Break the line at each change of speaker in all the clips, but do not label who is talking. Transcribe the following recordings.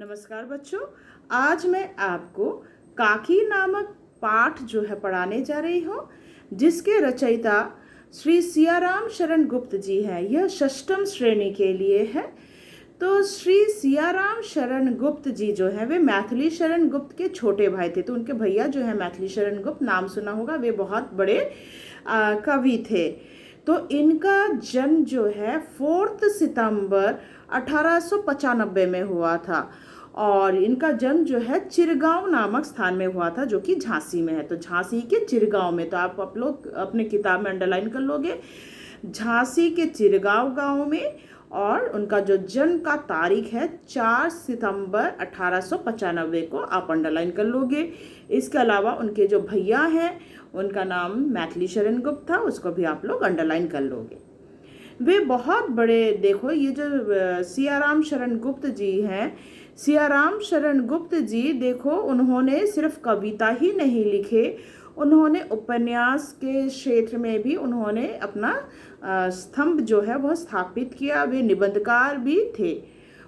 नमस्कार बच्चों। आज मैं आपको काकी नामक पाठ जो है पढ़ाने जा रही हूँ, जिसके रचयिता श्री सियाराम शरण गुप्त जी हैं। यह षष्ठम श्रेणी के लिए है। तो श्री सियाराम शरण गुप्त जी जो है वे मैथिली शरण गुप्त के छोटे भाई थे। तो उनके भैया जो है मैथिली शरण गुप्त, नाम सुना होगा, वे बहुत बड़े कवि थे। तो इनका जन्म जो है 4 सितंबर 1895 में हुआ था और इनका जन्म जो है चिरगांव नामक स्थान में हुआ था, जो कि झांसी में है। तो झांसी के चिरगांव में, तो आप लोग अपने किताब में अंडरलाइन कर लोगे, झांसी के चिरगांव गांव में। और उनका जो जन्म का तारीख है 4 सितंबर 1895 को आप अंडरलाइन कर लोगे। इसके अलावा उनके जो भैया हैं उनका नाम मैथिली शरण गुप्त था, उसको भी आप लोग अंडरलाइन कर लोगे। वे बहुत बड़े, देखो ये जो सियाराम शरण गुप्त जी हैं, सियाराम शरण गुप्त जी देखो, उन्होंने सिर्फ कविता ही नहीं लिखे, उन्होंने उपन्यास के क्षेत्र में भी उन्होंने अपना स्तंभ जो है वह स्थापित किया। वे निबंधकार भी थे।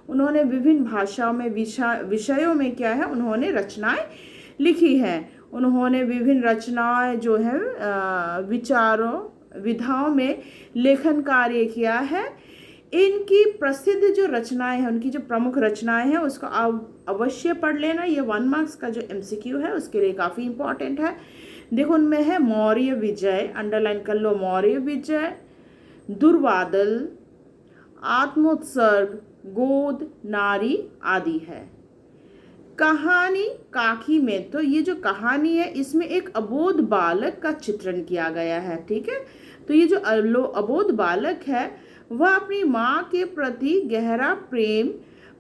उन्होंने विभिन्न भाषाओं में विषयों में क्या है, उन्होंने रचनाएं लिखी हैं। उन्होंने विभिन्न रचनाएं जो है विचारों विधाओं में लेखन कार्य किया है। इनकी प्रसिद्ध जो रचनाएं हैं, उनकी जो प्रमुख रचनाएं हैं, उसको अवश्य पढ़ लेना। ये 1 मार्क्स का जो MCQ है उसके लिए काफ़ी इंपॉर्टेंट है। देखो उनमें है मौर्य विजय, अंडरलाइन कर लो, मौर्य विजय, दुर्वादल, आत्मोत्सर्ग, गोद, नारी आदि है। कहानी काकी में, तो ये जो कहानी है इसमें एक अबोध बालक का चित्रण किया गया है। ठीक है, तो ये जो अबोध बालक है वह अपनी माँ के प्रति गहरा प्रेम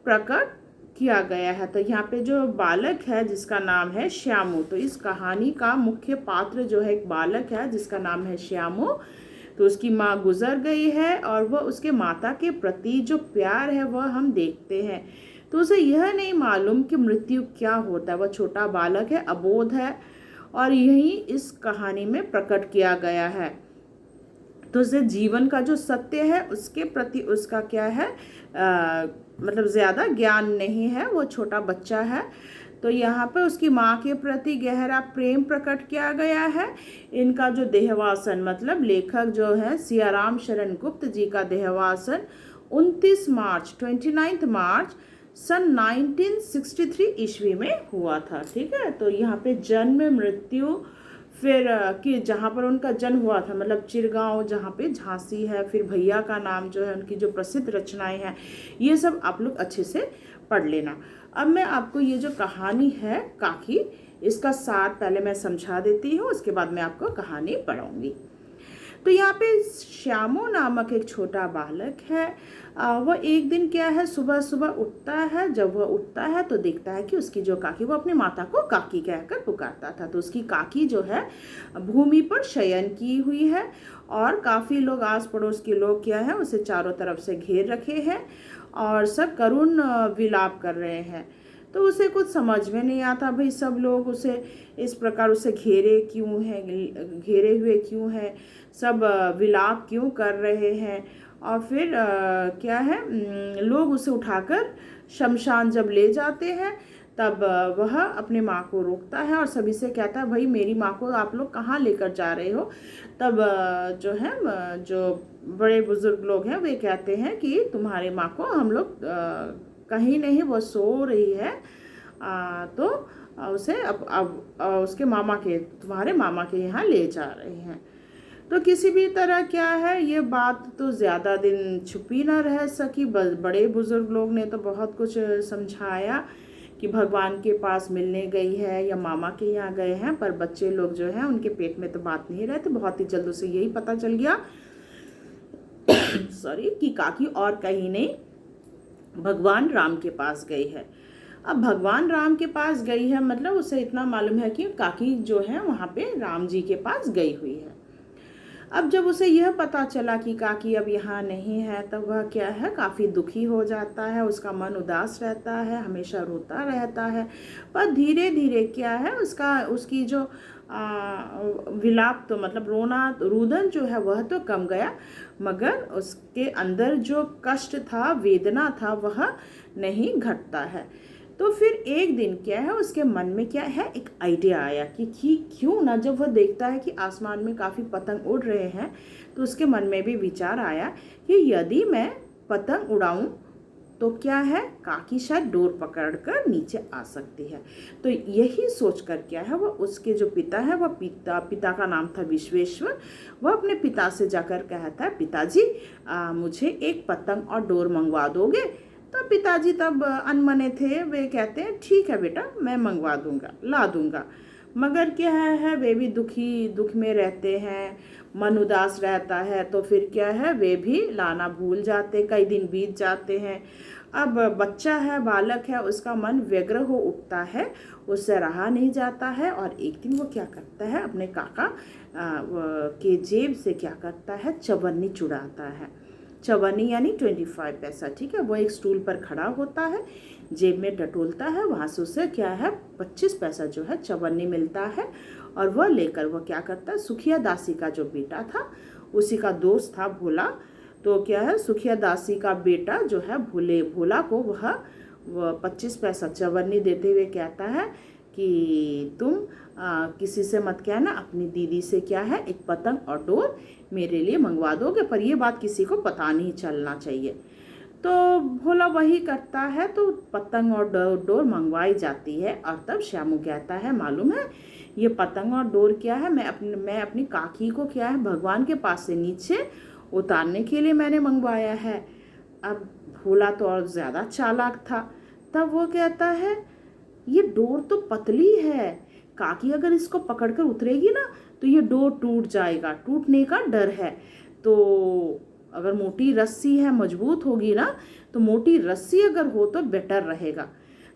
प्रकट किया गया है। तो यहाँ पे जो बालक है जिसका नाम है श्यामू, तो इस कहानी का मुख्य पात्र जो है एक बालक है जिसका नाम है श्यामू। तो उसकी माँ गुजर गई है और वह उसके माता के प्रति जो प्यार है वह हम देखते हैं। तो उसे यह नहीं मालूम कि मृत्यु क्या होता है। वह छोटा बालक है, अबोध है, और यही इस कहानी में प्रकट किया गया है। तो उसे जीवन का जो सत्य है उसके प्रति उसका क्या है, मतलब ज़्यादा ज्ञान नहीं है, वो छोटा बच्चा है। तो यहाँ पे उसकी माँ के प्रति गहरा प्रेम प्रकट किया गया है। इनका जो देहवासन, मतलब लेखक जो है सियाराम शरण गुप्त जी का देहवासन 29 मार्च सन 1963 ईस्वी में हुआ था। ठीक है, तो यहाँ पे जन्म, मृत्यु, फिर कि जहाँ पर उनका जन्म हुआ था मतलब चिरगांव जहाँ पे झांसी है, फिर भैया का नाम जो है, उनकी जो प्रसिद्ध रचनाएं हैं, ये सब आप लोग अच्छे से पढ़ लेना। अब मैं आपको ये जो कहानी है काकी, इसका सार पहले मैं समझा देती हूँ, उसके बाद मैं आपको कहानी पढ़ाऊँगी। तो यहाँ पे श्यामू नामक एक छोटा बालक है। वह एक दिन क्या है, सुबह सुबह उठता है। जब वह उठता है तो देखता है कि उसकी जो काकी, वो अपनी माता को काकी कहकर पुकारता था। तो उसकी काकी जो है भूमि पर शयन की हुई है और काफ़ी लोग, आस पड़ोस के लोग क्या है, उसे चारों तरफ से घेर रखे हैं और सब करुण विलाप कर रहे हैं। तो उसे कुछ समझ में नहीं आता, भाई सब लोग उसे इस प्रकार उसे घेरे क्यों हैं, घेरे हुए क्यों हैं, सब विलाप क्यों कर रहे हैं। और फिर क्या है, लोग उसे उठाकर शमशान जब ले जाते हैं तब वह अपने माँ को रोकता है और सभी से कहता है, भाई मेरी माँ को आप लोग कहाँ लेकर जा रहे हो। तब जो है, जो बड़े बुजुर्ग लोग हैं वे कहते हैं कि तुम्हारे माँ को हम लोग कहीं नहीं, वो सो रही है, तो उसे अब उसके मामा के, तुम्हारे मामा के यहाँ ले जा रहे हैं। तो किसी भी तरह क्या है, ये बात तो ज़्यादा दिन छुपी ना रह सकी। बड़े बुजुर्ग लोग ने तो बहुत कुछ समझाया कि भगवान के पास मिलने गई है या मामा के यहाँ गए हैं, पर बच्चे लोग जो हैं उनके पेट में तो बात नहीं रहती। बहुत ही जल्द उसे यही पता चल गया सॉरी, कि काकी और कहीं नहीं, भगवान राम के पास गई है। अब भगवान राम के पास गई है मतलब उसे इतना मालूम है कि काकी जो है वहाँ पे राम जी के पास गई हुई है। अब जब उसे यह पता चला कि काकी अब यहाँ नहीं है, तब वह क्या है, काफ़ी दुखी हो जाता है, उसका मन उदास रहता है, हमेशा रोता रहता है। पर धीरे धीरे क्या है, उसकी जो विलाप, तो मतलब रोना, रुदन जो है वह तो कम गया, मगर उसके अंदर जो कष्ट था, वेदना था, वह नहीं घटता है। तो फिर एक दिन क्या है उसके मन में क्या है एक आइडिया आया कि क्यों ना, जब वह देखता है कि आसमान में काफ़ी पतंग उड़ रहे हैं तो उसके मन में भी विचार आया कि यदि मैं पतंग उड़ाऊं तो क्या है काकी शायद डोर पकड़कर नीचे आ सकती है। तो यही सोचकर क्या है वह उसके जो पिता है वह पिता का नाम था विश्वेश्वर, वह अपने पिता से जाकर कहता है पिताजी मुझे एक पतंग और डोर मंगवा दोगे। तो पिताजी तब अनमने थे, वे कहते हैं ठीक है बेटा मैं मंगवा दूंगा, ला दूंगा। मगर क्या है वे भी दुख में रहते हैं, मन उदास रहता है, तो फिर क्या है वे भी लाना भूल जाते, कई दिन बीत जाते हैं। अब बच्चा है, बालक है, उसका मन व्यग्र हो उठता है, उससे रहा नहीं जाता है। और एक दिन वो क्या करता है अपने काका के जेब से क्या करता है चवन्नी चुराता है। चवन्नी यानी 25 पैसा, ठीक है। वो एक स्टूल पर खड़ा होता है, जेब में टटोलता है, वहाँ से उसे क्या है 25 पैसा जो है चवन्नी मिलता है। और वह लेकर वह क्या करता है सुखिया दासी का जो बेटा था उसी का दोस्त था भोला, तो क्या है सुखिया दासी का बेटा जो है भोला को वह 25 पैसा चवन्नी देते हुए कहता है कि तुम किसी से मत कहना, अपनी दीदी से क्या है एक पतंग और डोर मेरे लिए मंगवा दोगे, पर ये बात किसी को पता नहीं चलना चाहिए। तो भोला वही करता है, तो पतंग और डोर मंगवाई जाती है। और तब श्यामू कहता है मालूम है ये पतंग और डोर क्या है, मैं अपनी काकी को क्या है भगवान के पास से नीचे उतारने के लिए मैंने मंगवाया है। अब भोला तो और ज़्यादा चालाक था, तब वो कहता है ये डोर तो पतली है, काकी अगर इसको पकड़कर उतरेगी ना तो ये डोर टूट जाएगा, टूटने का डर है। तो अगर मोटी रस्सी है मजबूत होगी ना, तो मोटी रस्सी अगर हो तो बेटर रहेगा।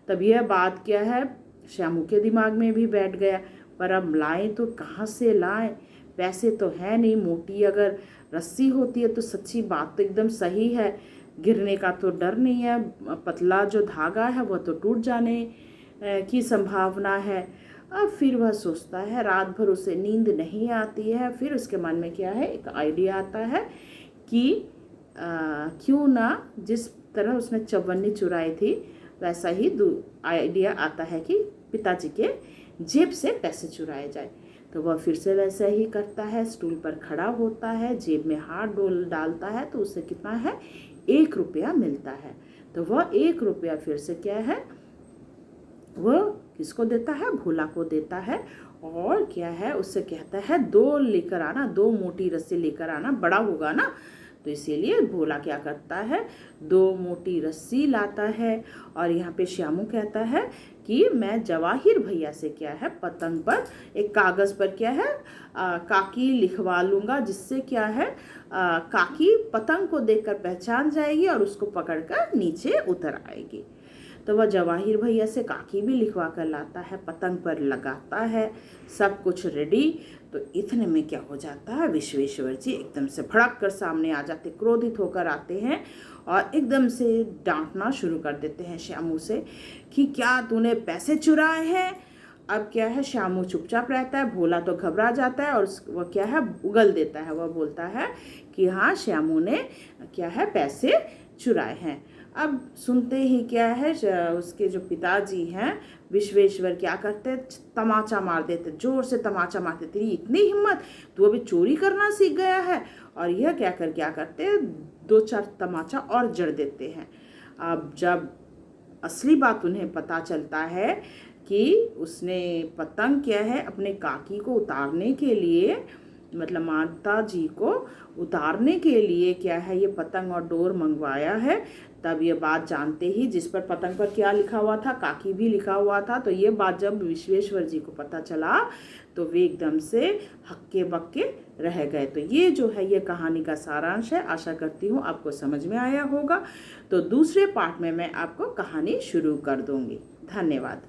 तब यह बात क्या है श्यामू के दिमाग में भी बैठ गया, पर अब लाएं तो कहाँ से लाएं, पैसे तो है नहीं, मोटी अगर रस्सी होती है तो सच्ची बात तो एकदम सही है, गिरने का तो डर नहीं है, पतला जो धागा है वह तो टूट जाने की संभावना है। अब फिर वह सोचता है, रात भर उसे नींद नहीं आती है। फिर उसके मन में क्या है एक आइडिया आता है कि क्यों ना जिस तरह उसने चवन्नी चुराई थी वैसा ही आइडिया आता है कि पिताजी के जेब से पैसे चुराए जाए। तो वह फिर से वैसा ही करता है, स्टूल पर खड़ा होता है, जेब में हाथ डालता है, तो उसे कितना है 1 रुपया मिलता है। तो वह 1 रुपया फिर से क्या है वह किसको देता है, भोला को देता है। और क्या है उससे कहता है 2 लेकर आना, 2 मोटी रस्सी लेकर आना, बड़ा होगा ना। तो इसीलिए भोला क्या करता है 2 मोटी रस्सी लाता है। और यहाँ पे श्यामू कहता है कि मैं जवाहिर भैया से क्या है पतंग पर एक कागज़ पर क्या है काकी लिखवा लूँगा, जिससे क्या है काकी पतंग को देखकर पहचान जाएगी और उसको पकड़कर नीचे उतर आएगी। तो वह जवाहिर भैया से काकी भी लिखवा कर लाता है, पतंग पर लगाता है, सब कुछ रेडी। तो इतने में क्या हो जाता है विश्वेश्वर जी एकदम से भड़क कर सामने आ जाते, क्रोधित होकर आते हैं और एकदम से डांटना शुरू कर देते हैं श्यामू से कि क्या तूने पैसे चुराए हैं। अब क्या है श्यामू चुपचाप रहता है, भोला तो घबरा जाता है और वह क्या है उगल देता है, वह बोलता है कि हाँ श्यामू ने क्या है पैसे चुराए हैं। अब सुनते ही क्या है उसके जो पिताजी हैं विश्वेश्वर क्या करते, तमाचा मार देते, जोर से तमाचा मारते, तेरी इतनी हिम्मत, तू अभी चोरी करना सीख गया है। और यह क्या करते 2-4 तमाचा और जड़ देते हैं। अब जब असली बात उन्हें पता चलता है कि उसने पतंग क्या है अपने काकी को उतारने के लिए, मतलब माता जी को उतारने के लिए क्या है ये पतंग और डोर मंगवाया है, तब ये बात जानते ही जिस पर पतंग पर क्या लिखा हुआ था काकी भी लिखा हुआ था, तो ये बात जब विश्वेश्वर जी को पता चला तो वे एकदम से हक्के बक्के रह गए। तो ये जो है ये कहानी का सारांश है, आशा करती हूँ आपको समझ में आया होगा। तो दूसरे पार्ट में मैं आपको कहानी शुरू कर दूँगी। धन्यवाद।